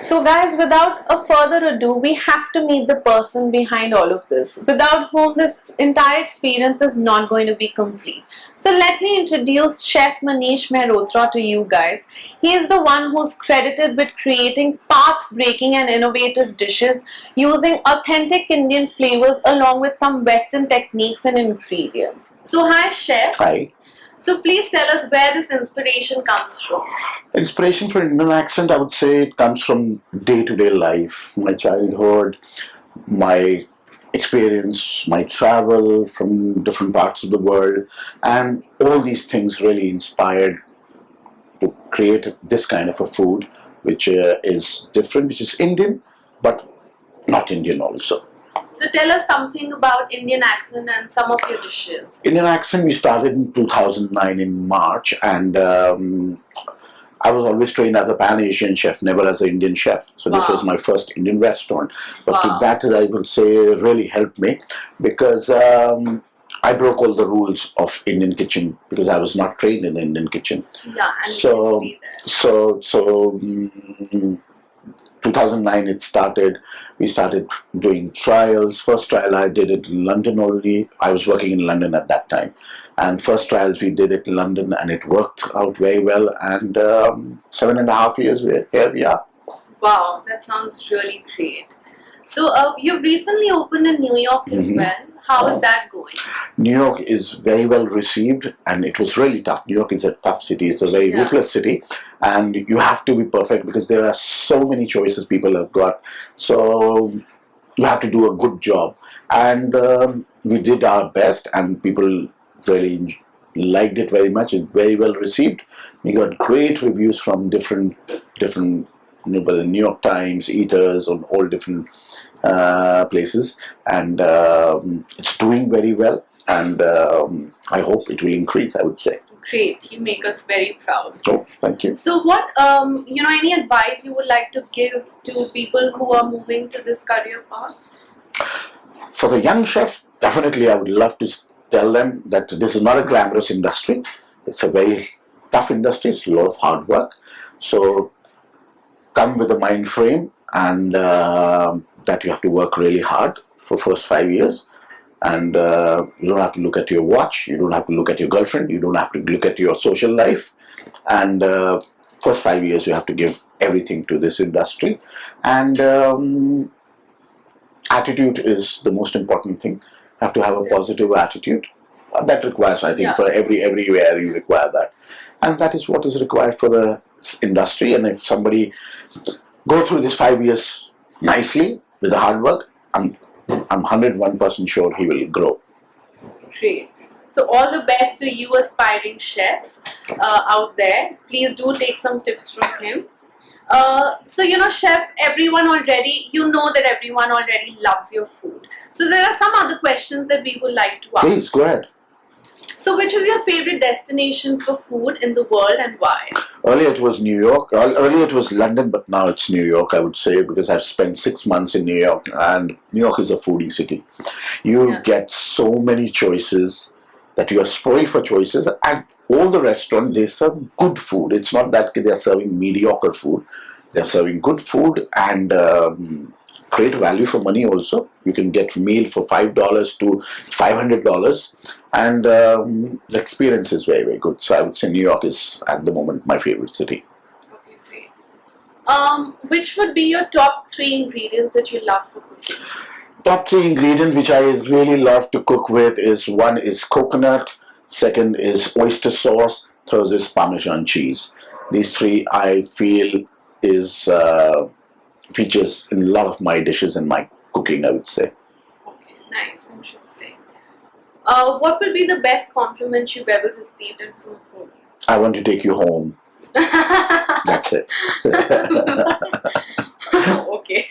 So guys, without a further ado, we have to meet the person behind all of this, without whom this entire experience is not going to be complete. So let me introduce Chef Manish Mehrotra to you guys. He is the one who's credited with creating path-breaking and innovative dishes using authentic Indian flavors along with some Western techniques and ingredients. So hi Chef. Hi. So please tell us where this inspiration comes from. Inspiration for Indian accent, I would say it comes from day-to-day life, my childhood, my experience, my travel from different parts of the world, and all these things really inspired to create this kind of a food, which is different, which is Indian, but not Indian also. So tell us something about Indian accent and some of your dishes. Indian accent, we started in 2009 in March, and I was always trained as a Pan-Asian chef, never as an Indian chef. So this was my first Indian restaurant. But to that, I would say, really helped me because I broke all the rules of Indian kitchen because I was not trained in the Indian kitchen. Yeah, and so, we can see that. 2009 it started. We started doing trials. First trial I did it in London only. I was working in London at that time, and first trials we did it in London, and it worked out very well. And 7.5 years here we are. Wow, that sounds really great. So you've recently opened in New York as well. How is that going? New York is very well received, and it was really tough. New York is a tough city. It's a very ruthless city, and you have to be perfect because there are so many choices people have got. So you have to do a good job, and we did our best, and people really liked it very much. It's very well received. We got great reviews from different the New York Times, Eaters, on all different places, and it's doing very well, and I hope it will increase, I would say. Great, you make us very proud. Oh, thank you. So what, any advice you would like to give to people who are moving to this career path? For the young chef, definitely I would love to tell them that this is not a glamorous industry. It's a very tough industry. It's a lot of hard work. So come with a mind frame, and that you have to work really hard for first 5 years, and you don't have to look at your watch, you don't have to look at your girlfriend, you don't have to look at your social life, and first 5 years you have to give everything to this industry, and attitude is the most important thing. You have to have a positive attitude. That requires, I think, for everywhere you require that, and that is what is required for the industry. And if somebody go through this 5 years nicely with the hard work, I'm 101% sure he will grow. Great. So all the best to you aspiring chefs out there. Please do take some tips from him. So chef, everyone already loves your food. So there are some other questions that we would like to ask. Please go ahead. So which is your favorite destination for food in the world, and why? Earlier it was New York. Earlier it was London, but now it's New York, I would say, because I've spent 6 months in New York, and New York is a foodie city. You get so many choices that you are spoiled for choices, and all the restaurants, they serve good food. It's not that they're serving mediocre food. They're serving good food, and great value for money also. You can get meal for $5 to $500, and the experience is very, very good. So I would say New York is at the moment my favorite city. Okay, great. Which would be your top 3 ingredients that you love for cooking? Top 3 ingredients which I really love to cook with is, one is coconut, second is oyster sauce, third is Parmesan cheese. These 3 I feel is features in a lot of my dishes and my cooking, I would say. Okay, nice, interesting. What would be the best compliment you've ever received and from whom? I want to take you home. That's it. Okay.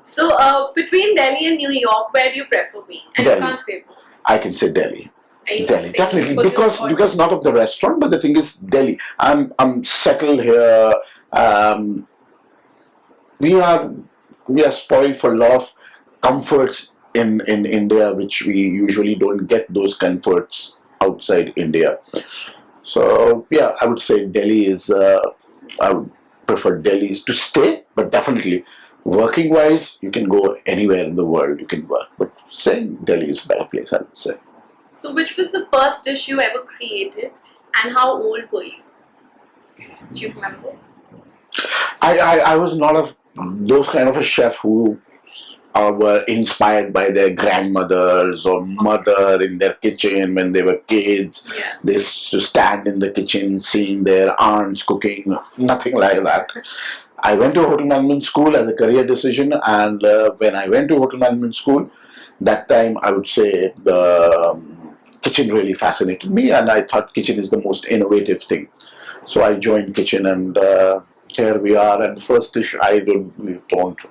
So between Delhi and New York, where do you prefer being? And Delhi. you can't say both. I can say Delhi. Delhi, definitely, because not of the restaurant, but the thing is Delhi. I'm settled here. We are spoiled for a lot of comforts in India, which we usually don't get those comforts outside India. So yeah, I would say Delhi is prefer Delhi to stay, but definitely working wise, you can go anywhere in the world. You can work, but staying Delhi is a better place, I would say. So, which was the first dish you ever created, and how old were you? Do you remember? I was not a those kind of a chef who were inspired by their grandmothers or mother in their kitchen when they were kids. Yeah. They used to stand in the kitchen seeing their aunts cooking, nothing like that. I went to hotel management school as a career decision, and when I went to hotel management school, that time I would say the kitchen really fascinated me, and I thought kitchen is the most innovative thing. So I joined kitchen, and here we are. And first dish I don't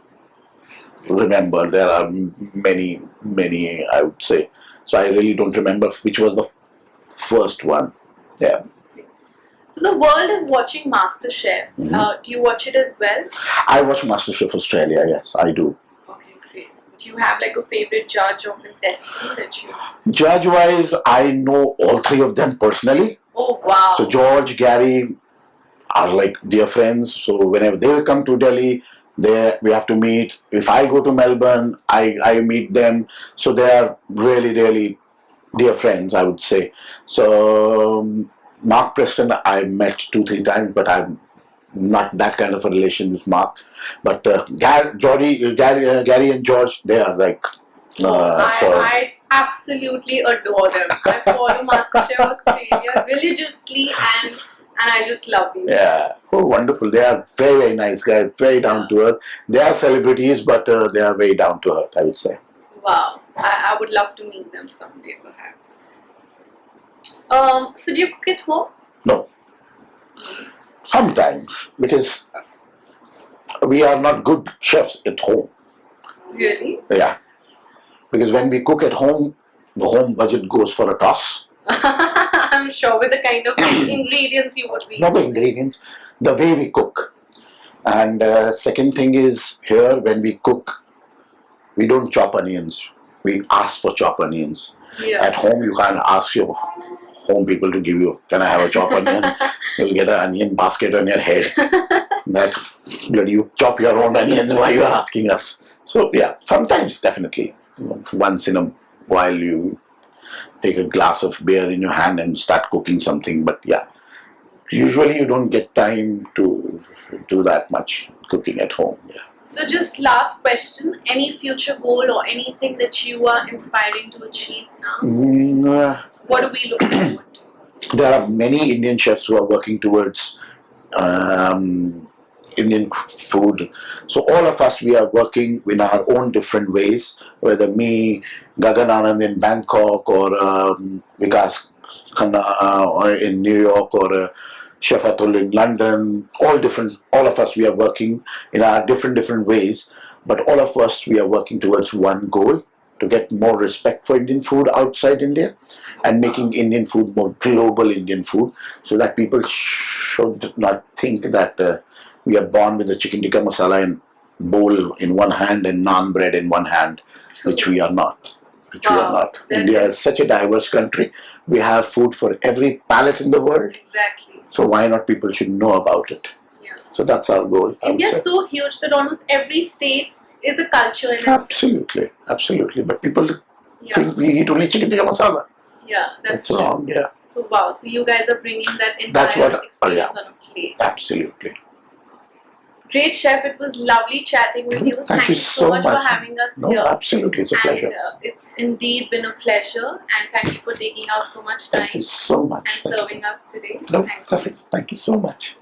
remember. There are many I would say. So I really don't remember which was the first one. Yeah. So the world is watching MasterChef. Do you watch it as well? I watch MasterChef Australia. Yes, I do. Okay, great. Do you have like a favorite judge or contestant that you? Judge-wise, I know all three of them personally. Oh wow! So George, Gary are like dear friends. So whenever they come to Delhi, we have to meet. If I go to Melbourne, I meet them. So they are really dear friends, I would say. So Mark Preston, I met 2-3 times, but I'm not that kind of a relation with Mark. But Gary and George, they are like. I absolutely adore them. I follow MasterChef Australia religiously, and I just love these guys. Oh, wonderful. They are very nice guys, very down to earth. They are celebrities, but they are very down to earth, I would say. Wow. I would love to meet them someday, perhaps. So do you cook at home? No. Sometimes, because we are not good chefs at home. Really? Yeah. Because when we cook at home, the home budget goes for a toss. I'm sure with the kind of ingredients you would be. Not the ingredients, the way we cook. And second thing is, here when we cook, we don't chop onions. We ask for chopped onions. Yeah. At home, you can't ask your home people to give you, can I have a chopped onion? You'll get an onion basket on your head. That bloody, you chop your own onions while you are asking us. So yeah, sometimes definitely. Once in a while you take a glass of beer in your hand and start cooking something, but yeah, usually you don't get time to do that much cooking at home. Yeah. So just last question, any future goal or anything that you are inspiring to achieve now? What do we look forward to? There are many Indian chefs who are working towards Indian food. So all of us, we are working in our own different ways, whether me, Gagan Anand in Bangkok, or Vikas Khanna in New York, or Chef Atul in London. All of us, we are working in our different ways, but all of us, we are working towards one goal: to get more respect for Indian food outside India, and making Indian food more global Indian food, so that people should not think that we are born with the chicken tikka masala in bowl in one hand and naan bread in one hand, which we are not. India is such a diverse country. We have food for every palate in the world. Exactly. So why not people should know about it? Yeah. So that's our goal. India is so huge that almost every state is a culture in itself. Absolutely. But people think we eat only chicken tikka masala. Yeah, that's true. Wrong. Yeah. So wow, so you guys are bringing that entire experience on a plate. Absolutely. Great, Chef. It was lovely chatting with you. Thank you so much for having us here. Absolutely, it's a pleasure. It's indeed been a pleasure, and thank you for taking out so much time. Thank you so much. And serving us today. Perfect. Thank you so much.